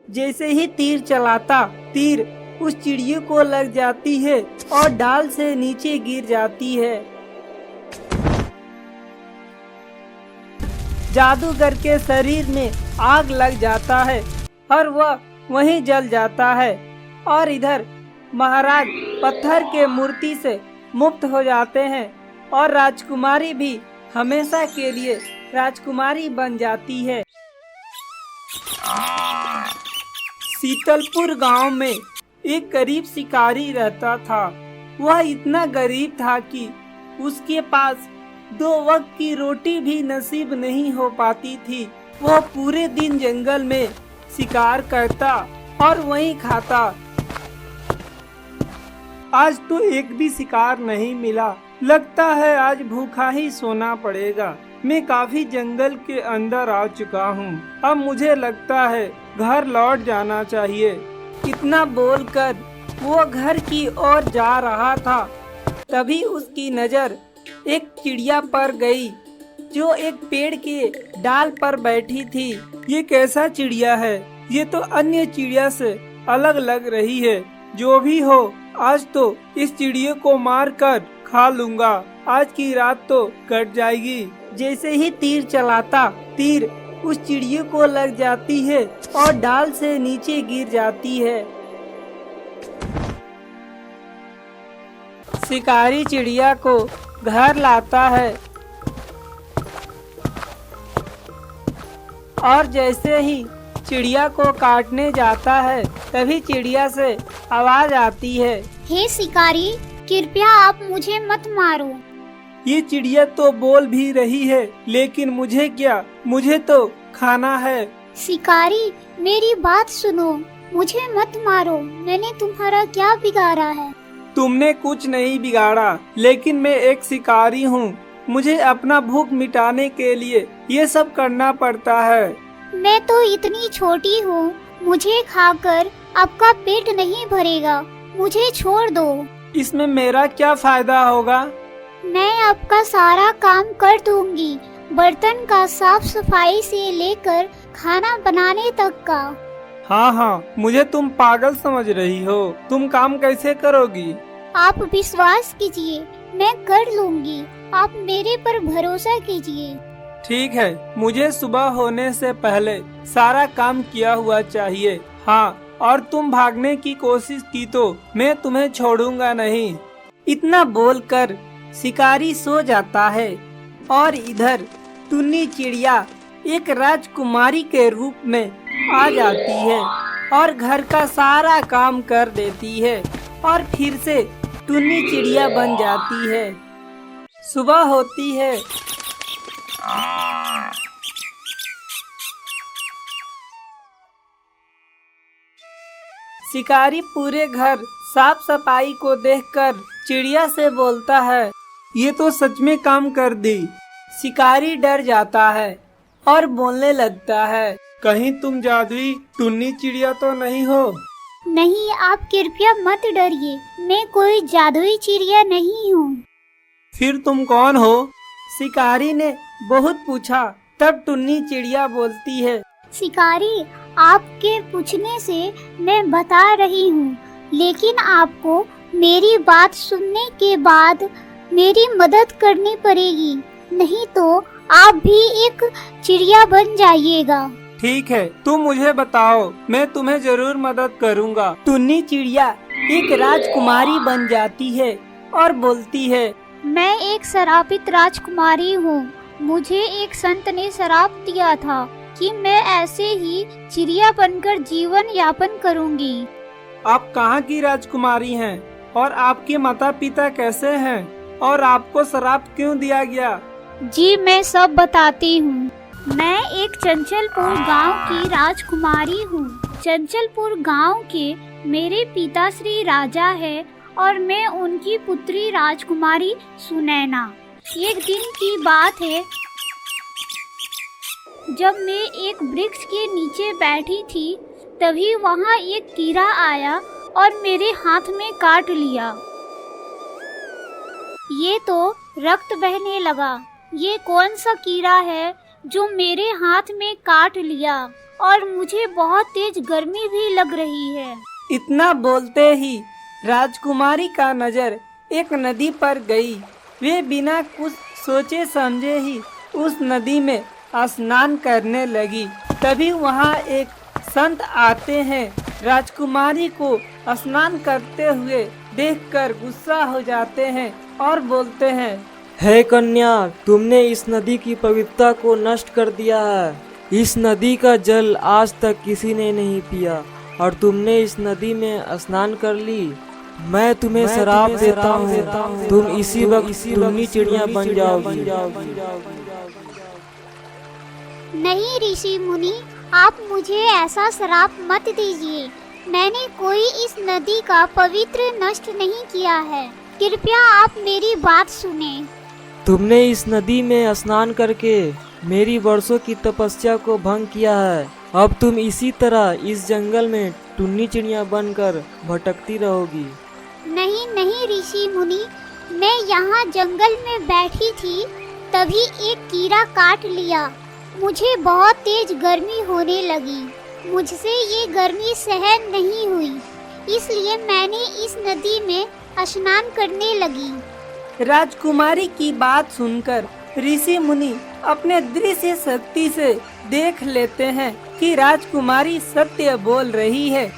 जैसे ही तीर चलाता, तीर उस चिड़िया को लग जाती है और डाल से नीचे गिर जाती है। जादूगर के शरीर में आग लग जाता है और वह वहीं जल जाता है। और इधर महाराज पत्थर के मूर्ति से मुक्त हो जाते हैं और राजकुमारी भी हमेशा के लिए राजकुमारी बन जाती है। शीतलपुर गांव में एक गरीब शिकारी रहता था। वह इतना गरीब था कि उसके पास 2 वक्त की रोटी भी नसीब नहीं हो पाती थी। वह पूरे दिन जंगल में शिकार करता और वहीं खाता। आज तो एक भी शिकार नहीं मिला। लगता है आज भूखा ही सोना पड़ेगा। मैं काफी जंगल के अंदर आ चुका हूँ। अब मुझे लगता है घर लौट जाना चाहिए। इतना बोलकर वो घर की ओर जा रहा था। तभी उसकी नजर एक चिड़िया पर गई जो एक पेड़ के डाल पर बैठी थी। ये कैसा चिड़िया है? ये तो अन्य चिड़िया से अलग लग रही है। जो भी हो, आज तो इस चिड़िया को मारकर खा लूंगा। आज की रात तो कट जाएगी। जैसे ही तीर चलाता, तीर उस चिड़िया को लग जाती है और डाल से नीचे गिर जाती है। शिकारी चिड़िया को घर लाता है और जैसे ही चिड़िया को काटने जाता है तभी चिड़िया से आवाज आती है, हे शिकारी, कृपया आप मुझे मत मारो। ये चिड़िया तो बोल भी रही है, लेकिन मुझे क्या, मुझे तो खाना है। शिकारी, मेरी बात सुनो, मुझे मत मारो। मैंने तुम्हारा क्या बिगाड़ा है? तुमने कुछ नहीं बिगाड़ा, लेकिन मैं एक शिकारी हूँ। मुझे अपना भूख मिटाने के लिए ये सब करना पड़ता है। मैं तो इतनी छोटी हूँ, मुझे खाकर आपका पेट नहीं भरेगा। मुझे छोड़ दो। इसमें मेरा क्या फायदा होगा? मैं आपका सारा काम कर दूंगी, बर्तन का साफ सफाई से लेकर खाना बनाने तक का। हाँ, मुझे तुम पागल समझ रही हो। तुम काम कैसे करोगी? आप विश्वास कीजिए, मैं कर लूंगी। आप मेरे पर भरोसा कीजिए। ठीक है, मुझे सुबह होने से पहले सारा काम किया हुआ चाहिए। हाँ, और तुम भागने की कोशिश की तो मैं तुम्हें छोड़ूंगा नहीं। इतना बोलकर शिकारी सो जाता है और इधर टुन्नी चिड़िया एक राजकुमारी के रूप में आ जाती है और घर का सारा काम कर देती है और फिर से टुन्नी चिड़िया बन जाती है। सुबह होती है। शिकारी पूरे घर साफ सफाई को देखकर चिड़िया से बोलता है, ये तो सच में काम कर दी। शिकारी डर जाता है और बोलने लगता है, कहीं तुम जादुई टुन्नी चिड़िया तो नहीं हो? नहीं, आप कृपया मत डरिए, मैं कोई जादुई चिड़िया नहीं हूँ। फिर तुम कौन हो? शिकारी ने बहुत पूछा। तब टुन्नी चिड़िया बोलती है, शिकारी, आपके पूछने से मैं बता रही हूँ, लेकिन आपको मेरी बात सुनने के बाद मेरी मदद करनी पड़ेगी, नहीं तो आप भी एक चिड़िया बन जाइएगा। ठीक है, तुम मुझे बताओ, मैं तुम्हें जरूर मदद करूँगा। टुन्नी चिड़िया एक राजकुमारी बन जाती है और बोलती है, मैं एक श्रापित राजकुमारी हूँ। मुझे एक संत ने श्राप दिया था कि मैं ऐसे ही चिड़िया बनकर जीवन यापन करूँगी। आप कहाँ की राजकुमारी हैं और आपके माता पिता कैसे हैं और आपको श्राप क्यों दिया गया? जी, मैं सब बताती हूँ। मैं एक चंचलपुर गांव की राजकुमारी हूँ। चंचलपुर गांव के मेरे पिताश्री राजा है और मैं उनकी पुत्री राजकुमारी सुनैना। एक दिन की बात है, जब मैं एक वृक्ष के नीचे बैठी थी, तभी वहाँ एक कीड़ा आया और मेरे हाथ में काट लिया। ये तो रक्त बहने लगा। ये कौन सा कीड़ा है जो मेरे हाथ में काट लिया और मुझे बहुत तेज गर्मी भी लग रही है। इतना बोलते ही राजकुमारी का नजर एक नदी पर गई। वे बिना कुछ सोचे समझे ही उस नदी में स्नान करने लगी। तभी वहाँ एक संत आते हैं। राजकुमारी को स्नान करते हुए देखकर गुस्सा हो जाते हैं और बोलते हैं, हे कन्या, तुमने इस नदी की पवित्रता को नष्ट कर दिया है। इस नदी का जल आज तक किसी ने नहीं पिया और तुमने इस नदी में स्नान कर ली। मैं तुम्हें श्राप देता हूँ, तुम इसी वक्त टुन्नी चिड़िया बन जाओगी। नहीं ऋषि मुनि, आप मुझे ऐसा श्राप मत दीजिए। मैंने कोई इस नदी का पवित्र नष्ट नहीं किया है। कृपया आप मेरी बात सुने। तुमने इस नदी में स्नान करके मेरी वर्षों की तपस्या को भंग किया है। अब तुम इसी तरह इस जंगल में टुन्नी चिड़िया बनकर भटकती रहोगी। नहीं नहीं ऋषि मुनि, मैं यहाँ जंगल में बैठी थी, तभी एक कीड़ा काट लिया। मुझे बहुत तेज गर्मी होने लगी। मुझसे ये गर्मी सहन नहीं हुई, इसलिए मैंने इस नदी में स्नान करने लगी। राजकुमारी की बात सुनकर ऋषि मुनि अपने दृश्य शक्ति से देख लेते हैं कि राजकुमारी सत्य बोल रही है।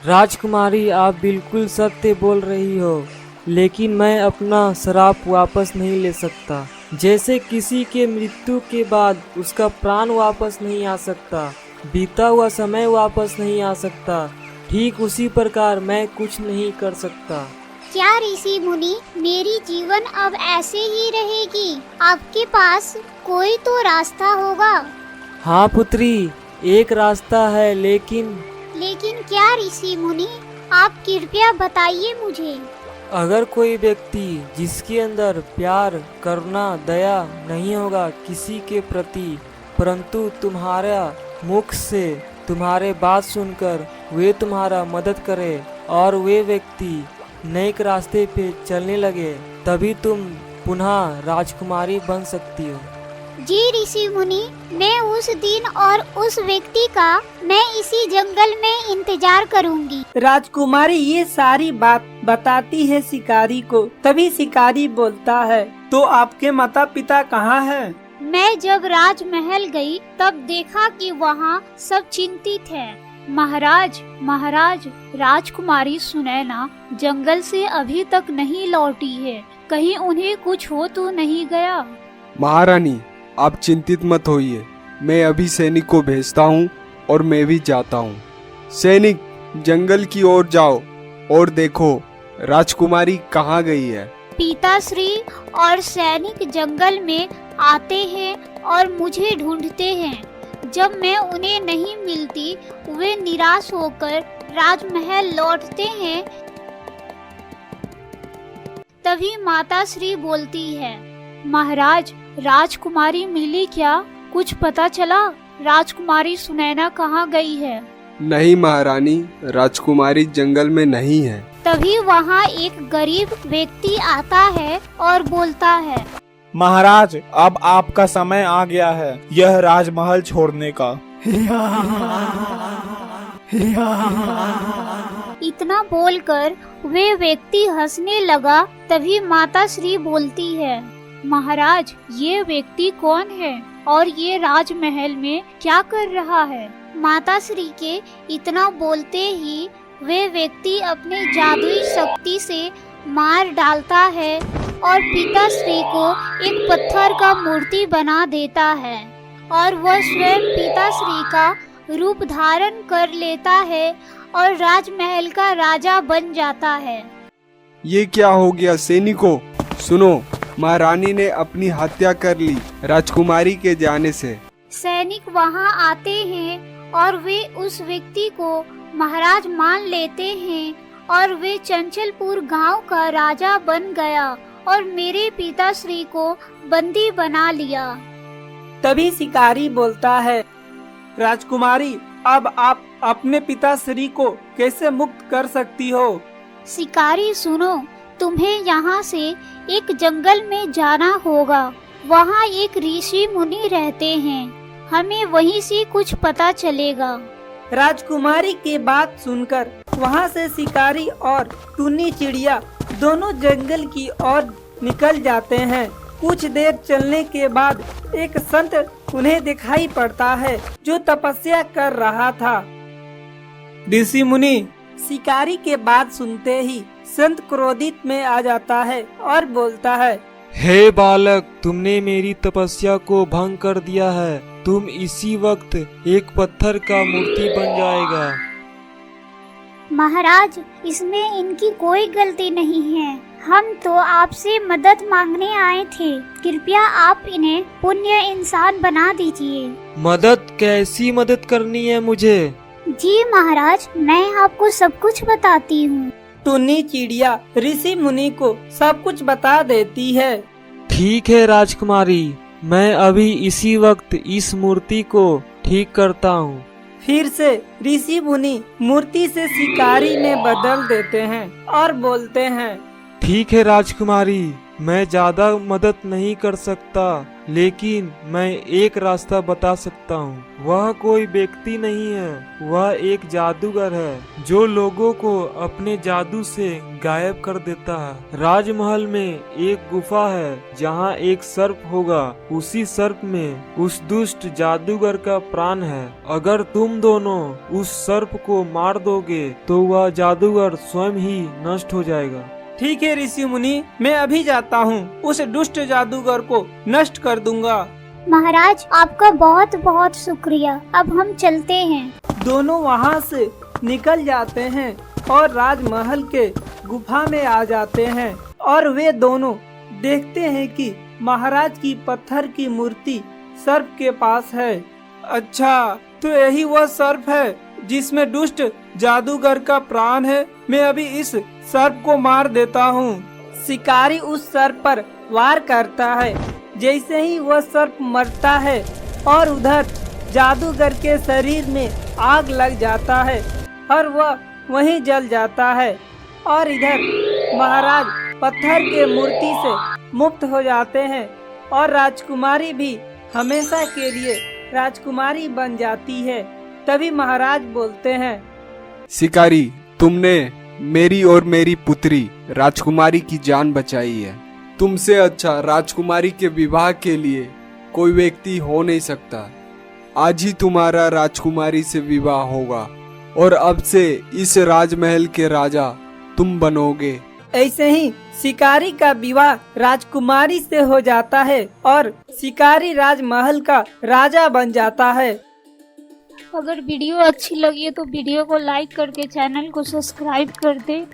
राजकुमारी, आप बिल्कुल सत्य बोल रही हो, लेकिन मैं अपना श्राप वापस नहीं ले सकता। जैसे किसी के मृत्यु के बाद उसका प्राण वापस नहीं आ सकता, बीता हुआ समय वापस नहीं आ सकता, ठीक उसी प्रकार मैं कुछ नहीं कर सकता। क्या ऋषि मुनि, मेरी जीवन अब ऐसे ही रहेगी? आपके पास कोई तो रास्ता होगा। हाँ पुत्री, एक रास्ता है, लेकिन क्या ऋषि मुनि? आप कृपया बताइए मुझे। अगर कोई व्यक्ति जिसके अंदर प्यार, करुणा, दया नहीं होगा किसी के प्रति, परंतु तुम्हारा मुख से तुम्हारे बात सुनकर वे तुम्हारा मदद करे और वे व्यक्ति नए रास्ते पे चलने लगे, तभी तुम पुनः राजकुमारी बन सकती हो। जी ऋषि मुनि, मैं उस दिन और उस व्यक्ति का मैं इसी जंगल में इंतजार करूंगी। राजकुमारी ये सारी बात बताती है शिकारी को। तभी शिकारी बोलता है, तो आपके माता पिता कहाँ हैं? मैं जब राजमहल गई तब देखा कि वहाँ सब चिंतित हैं। महाराज, राजकुमारी सुनैना जंगल से अभी तक नहीं लौटी है। कहीं उन्हें कुछ हो तो नहीं गया? महारानी, आप चिंतित मत होइए। मैं अभी सैनिक को भेजता हूँ और मैं भी जाता हूँ। सैनिक, जंगल की ओर जाओ और देखो राजकुमारी कहाँ गई है। पिताश्री और सैनिक जंगल में आते हैं और मुझे ढूंढते हैं। जब मैं उन्हें नहीं मिलती, वे निराश होकर राजमहल लौटते हैं। तभी माताश्री बोलती है, महाराज, राजकुमारी मिली क्या? कुछ पता चला? राजकुमारी सुनैना कहाँ गई है? नहीं महारानी, राजकुमारी जंगल में नहीं है। तभी वहाँ एक गरीब व्यक्ति आता है और बोलता है, महाराज, अब आपका समय आ गया है यह राजमहल छोड़ने का। इतना बोलकर वे व्यक्ति हंसने लगा। तभी माताश्री बोलती है, महाराज, ये व्यक्ति कौन है और ये राजमहल में क्या कर रहा है? माताश्री के इतना बोलते ही वे व्यक्ति अपने जादुई शक्ति से मार डालता है और पिताश्री को एक पत्थर का मूर्ति बना देता है और वह स्वयं पिताश्री का रूप धारण कर लेता है और राजमहल का राजा बन जाता है। ये क्या हो गया सैनिकों? सुनो, महारानी ने अपनी हत्या कर ली राजकुमारी के जाने से। सैनिक वहां आते हैं और वे उस व्यक्ति को महाराज मान लेते हैं और वे चंचलपुर गांव का राजा बन गया और मेरे पिताश्री को बंदी बना लिया। तभी शिकारी बोलता है, राजकुमारी, अब आप अपने पिताश्री को कैसे मुक्त कर सकती हो? शिकारी सुनो, तुम्हें यहाँ से एक जंगल में जाना होगा वहाँ एक ऋषि मुनि रहते हैं, हमें वहीं से कुछ पता चलेगा। राजकुमारी की बात सुनकर वहाँ से शिकारी और टुन्नी चिड़िया दोनों जंगल की ओर निकल जाते हैं। कुछ देर चलने के बाद एक संत उन्हें दिखाई पड़ता है जो तपस्या कर रहा था। ऋषि मुनि, शिकारी के बात सुनते ही संत क्रोधित में आ जाता है और बोलता है, हे बालक, तुमने मेरी तपस्या को भंग कर दिया है। तुम इसी वक्त एक पत्थर का मूर्ति बन जाएगा। महाराज, इसमें इनकी कोई गलती नहीं है। हम तो आपसे मदद मांगने आए थे। कृपया आप इन्हें पुण्य इंसान बना दीजिए। मदद? कैसी मदद करनी है मुझे? जी महाराज, मैं आपको सब कुछ बताती हूँ। टुन्नी चिड़िया ऋषि मुनि को सब कुछ बता देती है। ठीक है राजकुमारी, मैं अभी इसी वक्त इस मूर्ति को ठीक करता हूँ। फिर से ऋषि मुनि मूर्ति से शिकारी में बदल देते हैं और बोलते हैं, ठीक है राजकुमारी, मैं ज्यादा मदद नहीं कर सकता, लेकिन मैं एक रास्ता बता सकता हूँ। वह कोई व्यक्ति नहीं है, वह एक जादूगर है जो लोगों को अपने जादू से गायब कर देता है। राजमहल में एक गुफा है जहाँ एक सर्प होगा। उसी सर्प में उस दुष्ट जादूगर का प्राण है। अगर तुम दोनों उस सर्प को मार दोगे तो वह जादूगर स्वयं ही नष्ट हो जाएगा। ठीक है ऋषि मुनि, मैं अभी जाता हूँ, उस दुष्ट जादूगर को नष्ट कर दूंगा। महाराज, आपका बहुत बहुत शुक्रिया। अब हम चलते हैं। दोनों वहाँ से निकल जाते हैं और राजमहल के गुफा में आ जाते हैं और वे दोनों देखते हैं कि महाराज की पत्थर की मूर्ति सर्प के पास है। अच्छा, तो यही वह सर्प है जिसमें दुष्ट जादूगर का प्राण है। मैं अभी इस सर्प को मार देता हूँ। शिकारी उस सर्प पर वार करता है। जैसे ही वह सर्प मरता है और उधर जादूगर के शरीर में आग लग जाता है और वह वहीं जल जाता है और इधर महाराज पत्थर के मूर्ति से मुक्त हो जाते हैं और राजकुमारी भी हमेशा के लिए राजकुमारी बन जाती है। तभी महाराज बोलते हैं, शिकारी, तुमने मेरी और मेरी पुत्री राजकुमारी की जान बचाई है। तुमसे अच्छा राजकुमारी के विवाह के लिए कोई व्यक्ति हो नहीं सकता। आज ही तुम्हारा राजकुमारी से विवाह होगा और अब से इस राजमहल के राजा तुम बनोगे। ऐसे ही शिकारी का विवाह राजकुमारी से हो जाता है और शिकारी राजमहल का राजा बन जाता है। अगर वीडियो अच्छी लगी है तो वीडियो को लाइक करके चैनल को सब्सक्राइब कर दे